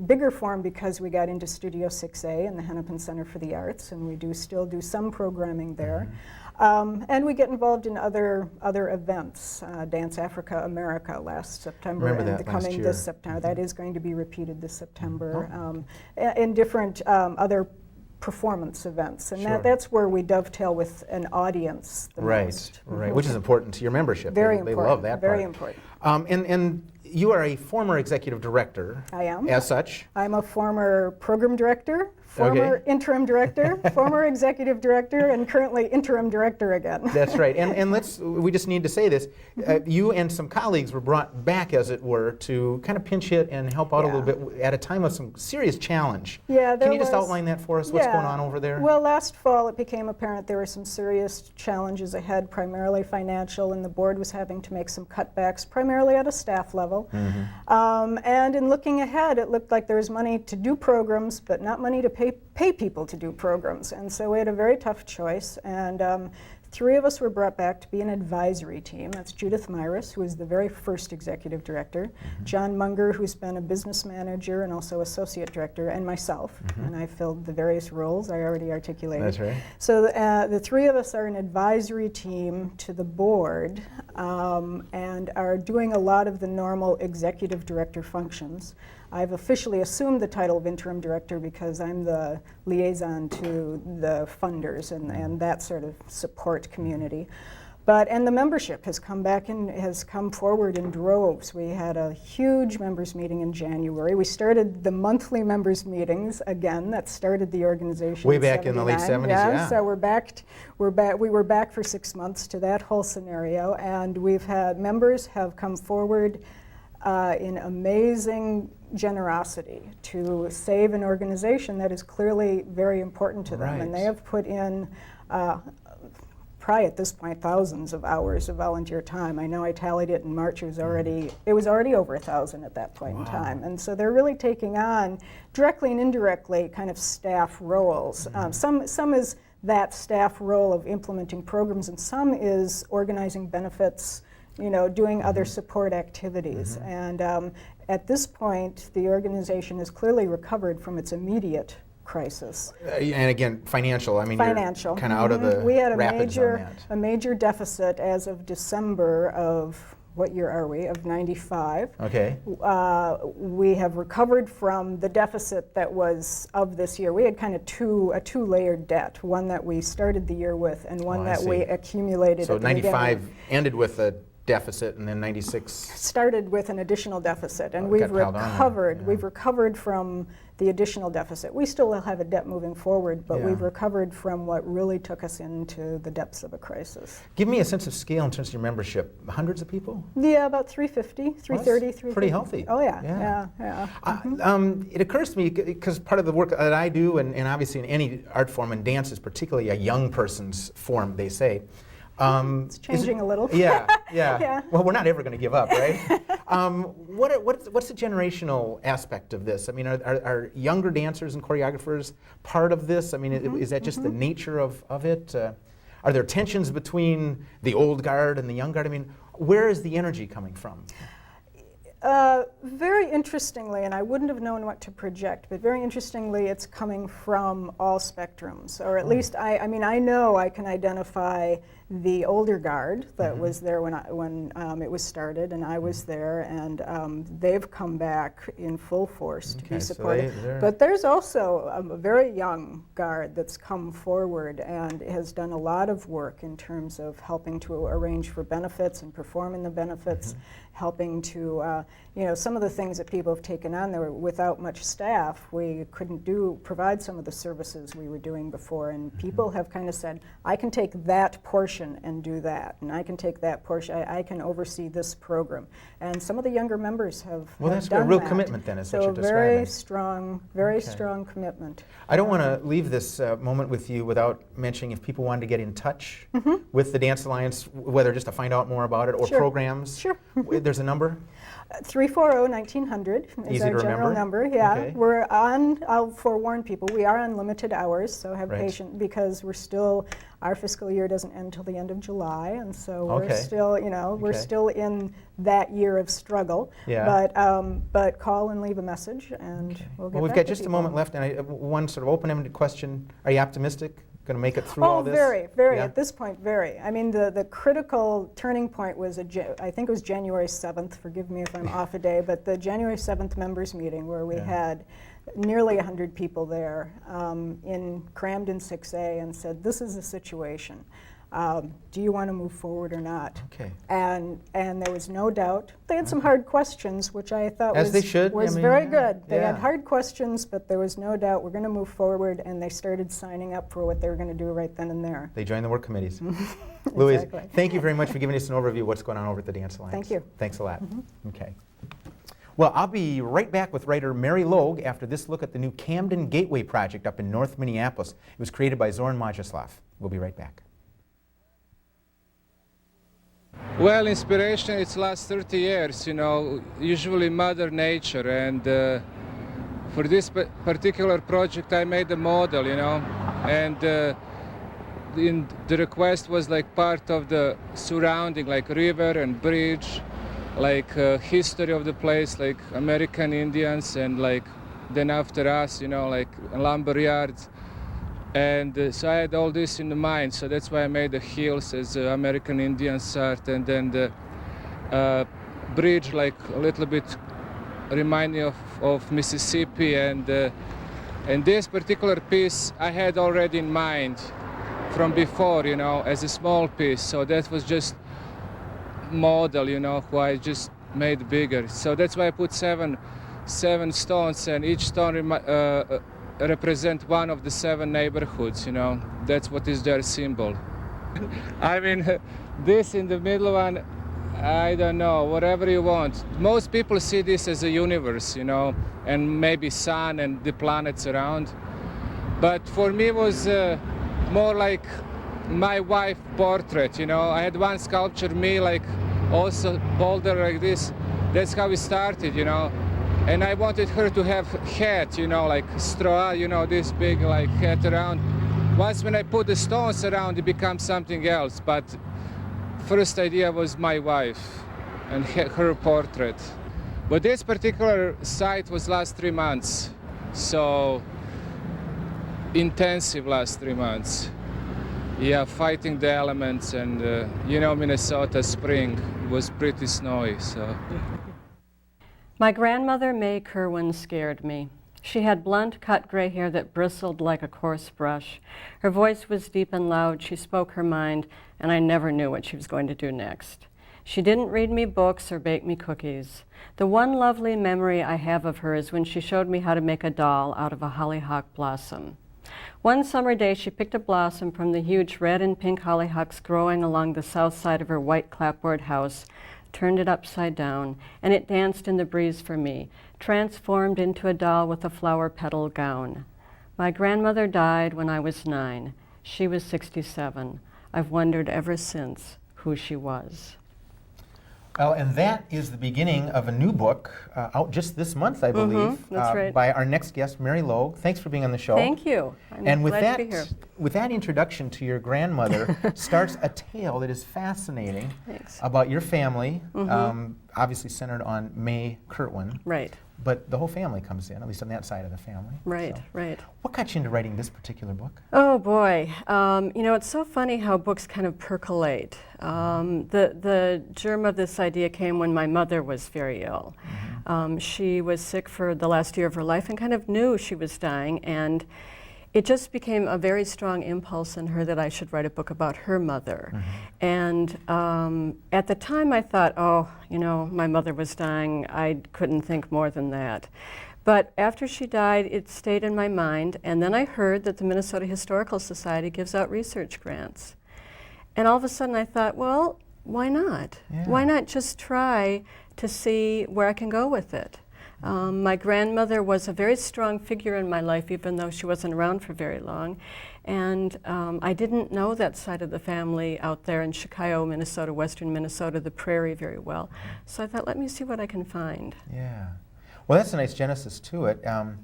bigger form, because we got into Studio 6A in the Hennepin Center for the Arts, and we still do some programming there. And we get involved in other events. Dance Africa America last September, and coming this September. That is going to be repeated this September. In different other performance events, and Sure. that's where we dovetail with an audience the most. Right, which is important to your membership. Very They important. love that Very part. important. And you are a former executive director. I am. As such. I'm a former program director, former interim director, former executive director, and currently interim director again. That's right. And we just need to say this. You and some colleagues were brought back, as it were, to kind of pinch hit and help out a little bit at a time of some serious challenge. Yeah, Can you just outline that for us? What's going on over there? Well, last fall it became apparent there were some serious challenges ahead, primarily financial, and the board was having to make some cutbacks, primarily at a staff level. And in looking ahead, it looked like there was money to do programs, but not money to pay people to do programs. And so we had a very tough choice. And 3 of us were brought back to be an advisory team. That's Judith Myris, who was the very first executive director, John Munger, who's been a business manager and also associate director, and myself. And I filled the various roles I already articulated. That's right. So the 3 of us are an advisory team to the board and are doing a lot of the normal executive director functions. I've officially assumed the title of interim director because I'm the liaison to the funders and that sort of support community. And the membership has come back and has come forward in droves. We had a huge members meeting in January. We started the monthly members meetings again. That started the organization way back in the late 70s. Yeah. So we were back for 6 months to that whole scenario, and we've had members have come forward in amazing generosity to save an organization that is clearly very important to them. And they have put in probably at this point thousands of hours of volunteer time. I know I tallied it in March. It was already over 1,000 at that point in time. And so they're really taking on directly and indirectly kind of staff roles. Some is that staff role of implementing programs, and some is organizing benefits, doing other support activities. And at this point, the organization has clearly recovered from its immediate crisis. And again, financial. I mean, financial. You're kind of out of the We had rapids on that. a major deficit as of December of, what year are we, of 95. Okay. We have recovered from the deficit that was of this year. We had kind of a two-layered debt, one that we started the year with and one that we accumulated so at the beginning. 95 ended with a deficit, and then 96 started with an additional deficit, and we've recovered. We've recovered from the additional deficit. We still will have a debt moving forward, but we've recovered from what really took us into the depths of a crisis. Give me a sense of scale in terms of your membership. Hundreds of people? Yeah, about 350, 330, 350. Pretty healthy. Oh yeah. It occurs to me, because part of the work that I do, and obviously in any art form, and dance is particularly a young person's form, they say. It's changing a little. Yeah. Well, we're not ever going to give up, right? What's the generational aspect of this? I mean, are younger dancers and choreographers part of this? I mean, is that just the nature of it? Are there tensions between the old guard and the young guard? I mean, where is the energy coming from? Very interestingly, and I wouldn't have known what to project, but very interestingly, it's coming from all spectrums, or at least I mean, I know I can identify the older guard that was there when it was started, and I was there, and they've come back in full force to be supportive. But there's also a very young guard that's come forward and has done a lot of work in terms of helping to arrange for benefits and performing the benefits, helping to, some of the things that people have taken on there without much staff, we couldn't provide some of the services we were doing before, and people have kind of said, I can take that portion and do that, and I can take that portion, I can oversee this program. And some of the younger members have Well, that's done a real that. commitment then, is what So you're describing. very strong commitment. I don't want to leave this moment with you without mentioning if people wanted to get in touch with the Dance Alliance, whether just to find out more about it or programs. Sure. There's a number? 340-1900 is Easy our to general remember? number. Yeah, Okay. we're on. I'll forewarn people. We are on limited hours, so have patience because our fiscal year doesn't end till the end of July, and so we're still, we're still in that year of struggle. Yeah. But call and leave a message, and we'll get Well, we've back got to just a people. moment left, and one sort of open-ended question: are you optimistic going to make it through all this? Oh, very. Yeah? At this point, very. I mean, the critical turning point was, I think it was January 7th, forgive me if I'm off a day, but the January 7th members meeting where we had nearly 100 people there in Camden 6A and said, this is the situation. Do you want to move forward or not? Okay. And there was no doubt. They had some hard questions, which I thought As they should. was I mean, very good. They yeah. had hard questions, but there was no doubt we're going to move forward, and they started signing up for what they were going to do right then and there. They joined the work committees. Louise, Exactly. thank you very much for giving us an overview of what's going on over at the Dance Alliance. Thank you. Thanks a lot. Okay. Well, I'll be right back with writer Mary Logue after this look at the new Camden Gateway project up in North Minneapolis. It was created by Zoran Mojsilov. We'll be right back. Well, inspiration, it's last 30 years, you know, usually Mother Nature, and for this particular project I made a model, you know, and the request was like part of the surrounding, like river and bridge, like history of the place, like American Indians, and like then after us, you know, like lumber yards. And so I had all this in the mind, so that's why I made the hills as American Indians art, and then the bridge like a little bit reminding of Mississippi, and this particular piece I had already in mind from before, you know, as a small piece, so that was just model, you know, who I just made bigger. So that's why I put seven stones, and each stone represent one of the 7 neighborhoods, you know. That's what is their symbol. I mean, this in the middle one, I don't know, whatever you want. Most people see this as a universe, you know, and maybe sun and the planets around. But for me it was more like my wife portrait, you know. I had one sculpture, me, like also boulder like this. That's how we started, you know. And I wanted her to have hat, you know, like straw, you know, this big like hat around. Once when I put the stones around, it becomes something else. But first idea was my wife and her portrait. But this particular site was last 3 months. So intensive last 3 months. Yeah, fighting the elements, and you know, Minnesota spring was pretty snowy, so. My grandmother, May Kerwin, scared me. She had blunt, cut gray hair that bristled like a coarse brush. Her voice was deep and loud. She spoke her mind, and I never knew what she was going to do next. She didn't read me books or bake me cookies. The one lovely memory I have of her is when she showed me how to make a doll out of a hollyhock blossom. One summer day, she picked a blossom from the huge red and pink hollyhocks growing along the south side of her white clapboard house, turned it upside down, and it danced in the breeze for me, transformed into a doll with a flower petal gown. My grandmother died when I was 9. She was 67. I've wondered ever since who she was. Well, and that is the beginning of a new book out just this month, I believe, that's right. by our next guest, Mary Logue. Thanks for being on the show. Thank you. I'm glad to be here. With that introduction to your grandmother starts a tale that is fascinating. Thanks. About your family, obviously centered on May Kerwin. Right. But the whole family comes in, at least on that side of the family. Right, so. right. What got you into writing this particular book? Oh boy, you know, it's so funny how books kind of percolate. The germ of this idea came when my mother was very ill. She was sick for the last year of her life and kind of knew she was dying, and it just became a very strong impulse in her that I should write a book about her mother. And at the time I thought, oh, you know, my mother was dying. I couldn't think more than that. But after she died, it stayed in my mind, and then I heard that the Minnesota Historical Society gives out research grants. And all of a sudden I thought, well, why not? Yeah. Why not just try to see where I can go with it? My grandmother was a very strong figure in my life, even though she wasn't around for very long. And I didn't know that side of the family out there in Chicago, Minnesota, western Minnesota, the prairie very well. So I thought, let me see what I can find. Yeah. Well, that's a nice genesis to it. And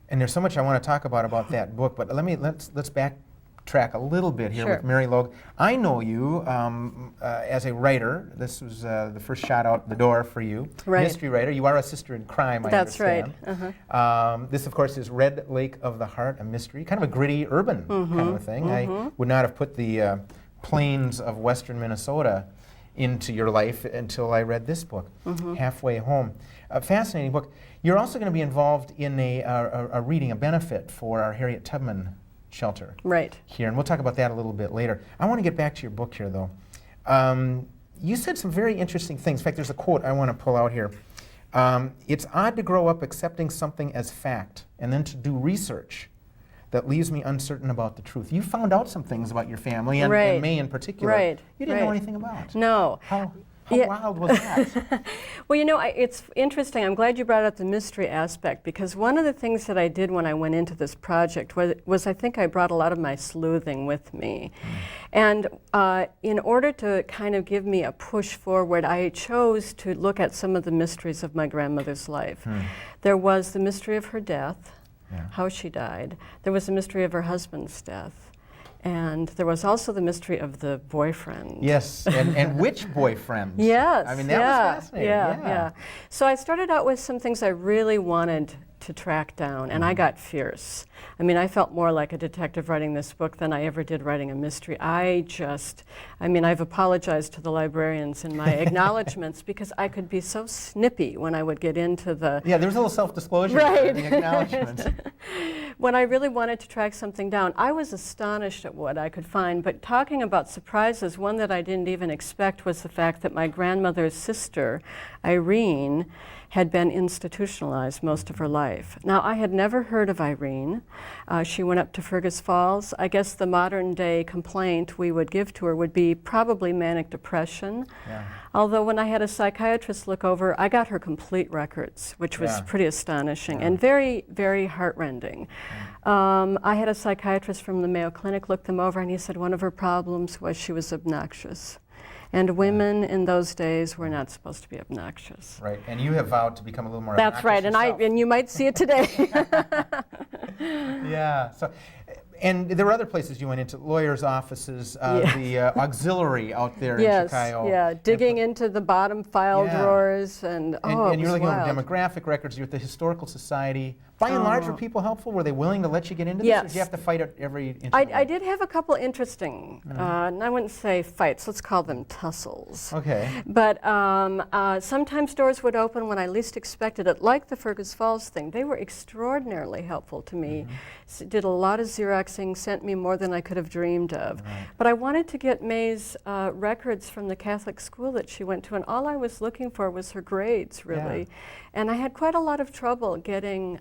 there's so much I want to talk about that book, but let's back track a little bit here Sure. with Mary Logue. I know you as a writer. This was the first shot out the door for you. Right. Mystery writer. You are a sister in crime, I That's understand. right. Uh-huh. This, of course, is Red Lake of the Heart, a mystery, kind of a gritty urban kind of a thing. I would not have put the plains of western Minnesota into your life until I read this book, Halfway Home. A fascinating book. You're also going to be involved in a reading, a benefit for our Harriet Tubman shelter. Right. Here, and we'll talk about that a little bit later. I want to get back to your book here, though. You said some very interesting things. In fact, there's a quote I want to pull out here. It's odd to grow up accepting something as fact and then to do research that leaves me uncertain about the truth. You found out some things about your family, and May in particular, you didn't know anything about. No. How wild was that? Well, you know, it's interesting. I'm glad you brought up the mystery aspect, because one of the things that I did when I went into this project was I think I brought a lot of my sleuthing with me. And in order to kind of give me a push forward, I chose to look at some of the mysteries of my grandmother's life. There was the mystery of her death, how she died. There was the mystery of her husband's death. And there was also the mystery of the boyfriend. Yes, and which boyfriend? Yes. I mean, that was fascinating. Yeah. So I started out with some things I really wanted to track down, and I got fierce. I mean, I felt more like a detective writing this book than I ever did writing a mystery. I've apologized to the librarians in my acknowledgments because I could be so snippy when I would get into the... Yeah, there was a little self-disclosure in the acknowledgments. When I really wanted to track something down, I was astonished at what I could find. But talking about surprises, one that I didn't even expect was the fact that my grandmother's sister, Irene, had been institutionalized most of her life. Now, I had never heard of Irene. She went up to Fergus Falls. I guess the modern day complaint we would give to her would be probably manic depression. Yeah. Although when I had a psychiatrist look over, I got her complete records, which was pretty astonishing and very, very heartrending. I had a psychiatrist from the Mayo Clinic look them over, and he said one of her problems was she was obnoxious. And women in those days were not supposed to be obnoxious. Right, and you have vowed to become a little more That's obnoxious right, yourself. and you might see it today. Yeah, so, and there were other places you went into, lawyers' offices, the auxiliary out there in Chicago. Yeah, digging into the bottom file drawers, and you're looking wild. over demographic records. You're at the Historical Society. By and large, were people helpful? Were they willing to let you get into this, or did you have to fight at every inch? I did have a couple interesting, and I wouldn't say fights, let's call them tussles. Okay. But sometimes doors would open when I least expected it, like the Fergus Falls thing. They were extraordinarily helpful to me. Did a lot of Xeroxing, sent me more than I could have dreamed of. But I wanted to get May's records from the Catholic school that she went to, and all I was looking for was her grades, really. And I had quite a lot of trouble getting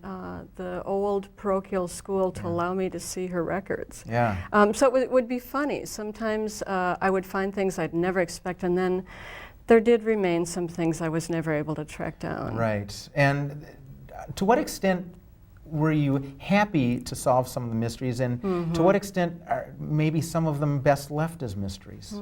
the old parochial school to allow me to see her records. So it would be funny. Sometimes I would find things I'd never expect, and then there did remain some things I was never able to track down. Right. And to what extent were you happy to solve some of the mysteries, and to what extent are maybe some of them best left as mysteries?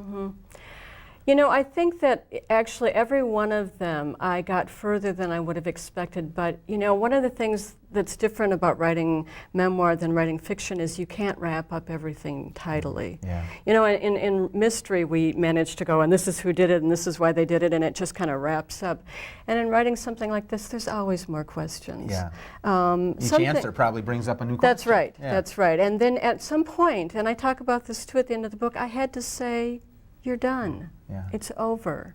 You know, I think that actually every one of them I got further than I would have expected, but you know, one of the things that's different about writing memoir than writing fiction is you can't wrap up everything tidily. You know, in mystery we managed to go, and this is who did it, and this is why they did it, and it just kind of wraps up. And in writing something like this, there's always more questions. Each answer probably brings up a new question. That's right, that's right. And then at some point, and I talk about this too at the end of the book, I had to say, you're done. It's over.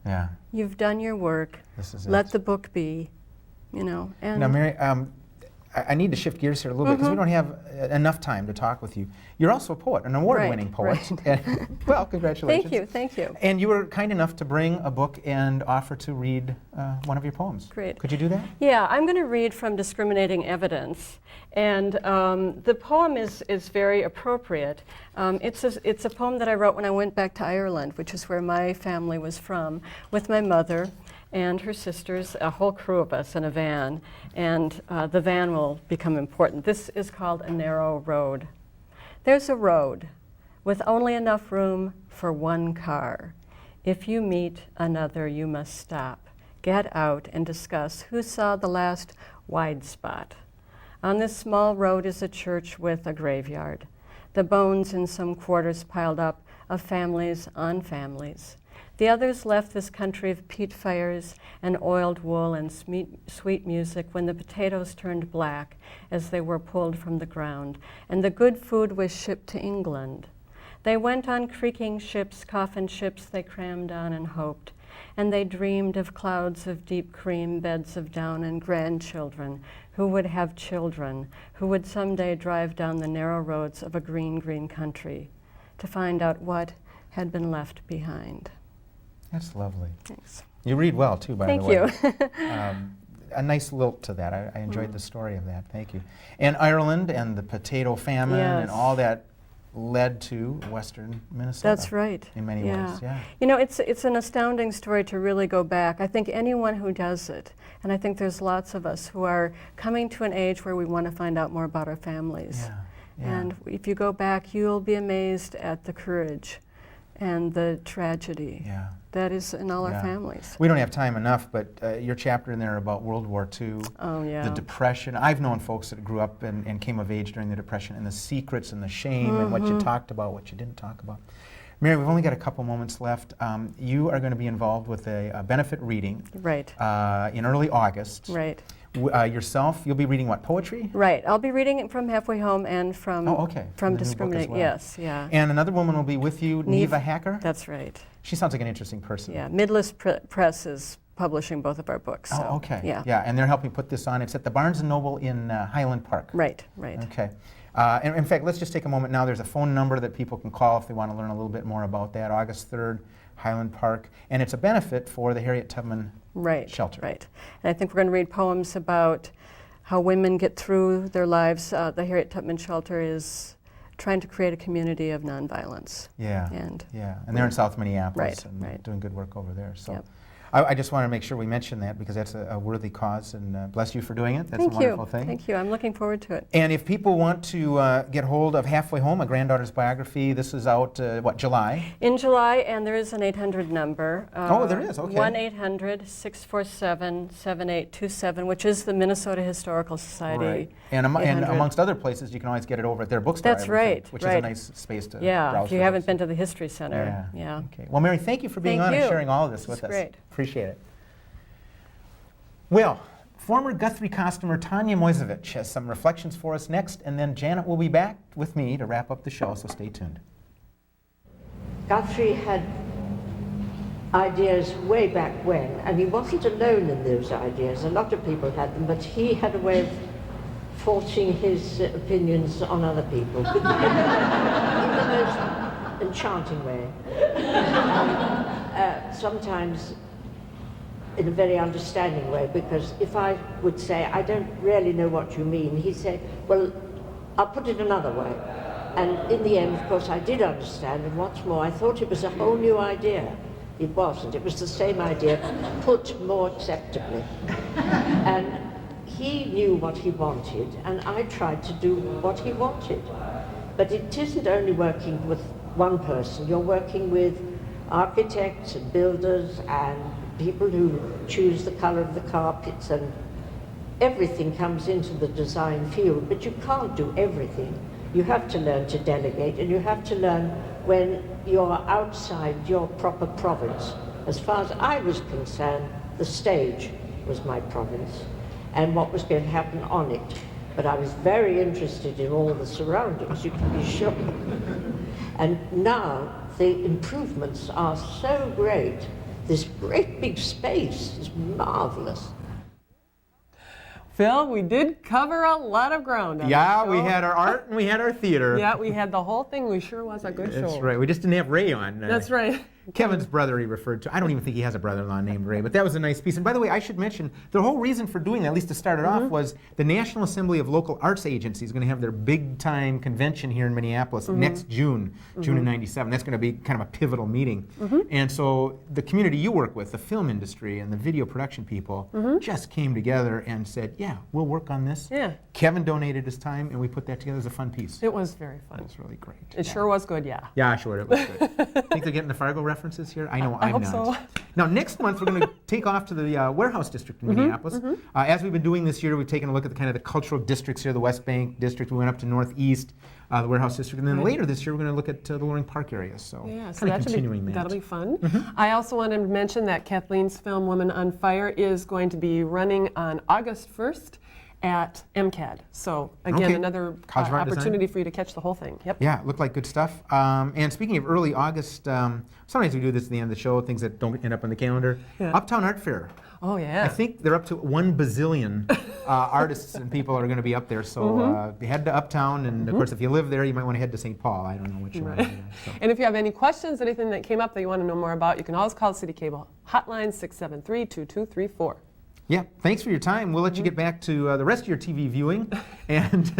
You've done your work. This is Let the book be, you know. And now, Mary, I need to shift gears here a little bit because we don't have enough time to talk with you. You're also a poet, an award-winning poet. And, well, congratulations. Thank you. And you were kind enough to bring a book and offer to read one of your poems. Great. Could you do that? Yeah, I'm going to read from Discriminating Evidence. And the poem is very appropriate. It's a poem that I wrote when I went back to Ireland, which is where my family was from, with my mother and her sisters, a whole crew of us in a van. And the van will become important. This is called A Narrow Road. There's a road with only enough room for one car. If you meet another, you must stop, get out, and discuss who saw the last wide spot. On this small road is a church with a graveyard. the bones in some quarters piled up of families on families. The others left this country of peat fires and oiled wool and sweet music when the potatoes turned black as they were pulled from the ground, and the good food was shipped to England. They went on creaking ships, coffin ships they crammed on and hoped, and they dreamed of clouds of deep cream, beds of down, and grandchildren who would have children, who would someday drive down the narrow roads of a green, green country to find out what had been left behind. That's lovely. Thanks. You read well, too, by the way. Thank you. A nice lilt to that. I enjoyed the story of that. Thank you. And Ireland and the potato famine and all that led to Western Minnesota. That's right. In many ways, yeah. You know, it's an astounding story to really go back. I think anyone who does it, and I think there's lots of us who are coming to an age where we want to find out more about our families. Yeah. Yeah. And if you go back, you'll be amazed at the courage and the tragedy that is in all our families. We don't have time enough, but your chapter in there about World War II, the Depression. I've known folks that grew up and came of age during the Depression, and the secrets and the shame and what you talked about, what you didn't talk about. Mary, we've only got a couple moments left. You are going to be involved with a benefit reading in early August. Right. Yourself, you'll be reading what, poetry? Right. I'll be reading it from Halfway Home and from from Discriminate. well. Yes, yeah. And another woman will be with you, Neva Hacker? That's right. She sounds like an interesting person. Yeah, Midlist Press is publishing both of our books. So, oh, okay. Yeah, and they're helping put this on. It's at the Barnes & Noble in Highland Park. Right. Okay. And in fact, let's just take a moment now. There's a phone number that people can call if they want to learn a little bit more about that. August 3rd, Highland Park. And it's a benefit for the Harriet Tubman Shelter. Right. And I think we're going to read poems about how women get through their lives. The Harriet Tubman Shelter is trying to create a community of nonviolence. And they're in South Minneapolis and doing good work over there. So I just want to make sure we mention that because that's a worthy cause, and bless you for doing it. That's a wonderful thing. Thank you. I'm looking forward to it. And if people want to get hold of Halfway Home, a granddaughter's biography, this is out, July? In July, and there is an 800 number. There is, okay. 1-800-647-7827, which is the Minnesota Historical Society. Right. And amongst other places, you can always get it over at their bookstore. That's right. Which is a nice space to browse. Yeah, if you haven't been to the History Center. Yeah. Okay. Well, Mary, thank you for being on and sharing all of this with us. Great. Appreciate it. Well, former Guthrie customer Tanya Moiselwitsch has some reflections for us next, and then Janet will be back with me to wrap up the show, so stay tuned. Guthrie had ideas way back when, and he wasn't alone in those ideas. A lot of people had them, but he had a way of forcing his opinions on other people in the most enchanting way. Sometimes in a very understanding way, because if I would say, I don't really know what you mean, he'd say, well, I'll put it another way. And in the end, of course, I did understand, and what's more, I thought it was a whole new idea. It wasn't. It was the same idea, put more acceptably. And he knew what he wanted, and I tried to do what he wanted. But it isn't only working with one person. You're working with architects and builders and people who choose the color of the carpets, and everything comes into the design field, but you can't do everything. You have to learn to delegate, and you have to learn when you're outside your proper province. As far as I was concerned, the stage was my province and what was going to happen on it. But I was very interested in all the surroundings, you can be sure. And now the improvements are so great. This great big space is marvelous. Phill, we did cover a lot of ground on we had our art and we had our theater. Yeah, we had the whole thing. We sure was a good show. That's right. We just didn't have Ray on. That's right. Kevin's brother he referred to. I don't even think he has a brother-in-law named Ray, but that was a nice piece. And by the way, I should mention, the whole reason for doing that, at least to start it off, was the National Assembly of Local Arts Agencies is going to have their big-time convention here in Minneapolis next June, June of '97. That's going to be kind of a pivotal meeting. And so the community you work with, the film industry and the video production people, just came together and said, yeah, we'll work on this. Yeah. Kevin donated his time, and we put that together as a fun piece. It was very fun. It was really great. It sure was good, yeah. Yeah, sure, it was good. Think they're getting the Fargo reference? references here? I know I I'm hope not. so. Now, next month, we're going to take off to the warehouse district in Minneapolis. As we've been doing this year, we've taken a look at the kind of the cultural districts here, the West Bank district. We went up to Northeast, the warehouse district. And then later this year, we're going to look at the Loring Park area. So, yeah, so kind of that continuing that. That'll be fun. I also wanted to mention that Kathleen's film Woman on Fire is going to be running on August 1st at MCAD. So again, another College of Art opportunity Design. for you to catch the whole thing. Yep. Yeah, it looked like good stuff. And speaking of early August, sometimes we do this at the end of the show, things that don't end up on the calendar. Yeah. Uptown Art Fair. Oh, yeah. I think they're up to 1 bazillion artists and people are going to be up there. So head to Uptown, and of course, if you live there, you might want to head to St. Paul. I don't know which one. So. And if you have any questions, anything that came up that you want to know more about, you can always call City Cable Hotline 673-2234. Yeah, thanks for your time. We'll let you get back to the rest of your TV viewing. And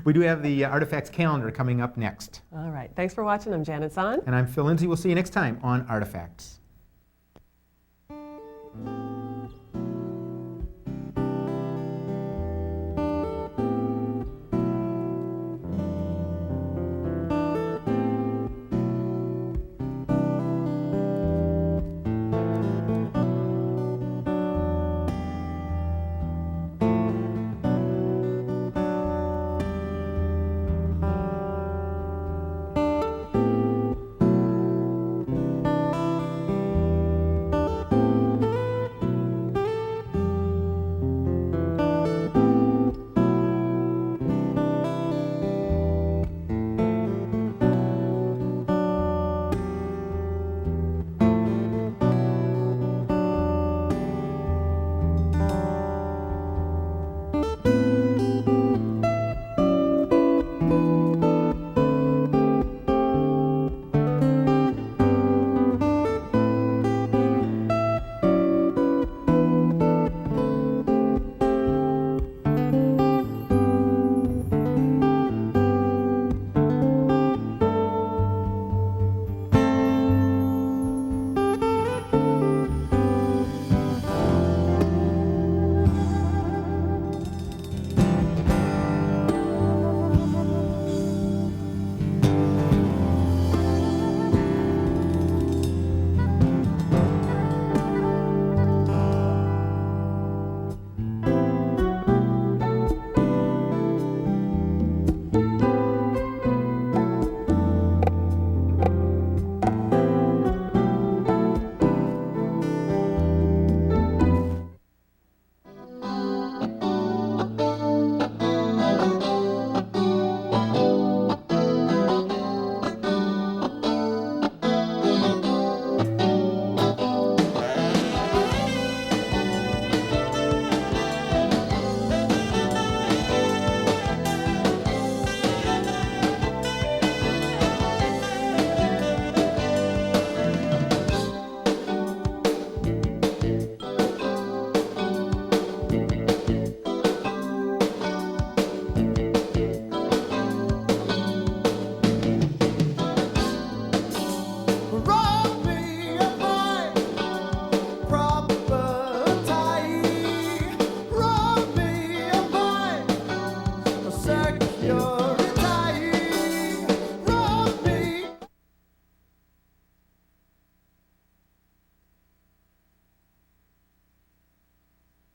we do have the Artifacts calendar coming up next. All right. Thanks for watching. I'm Janet Zahn. And I'm Phill Lindsay. We'll see you next time on Artifacts.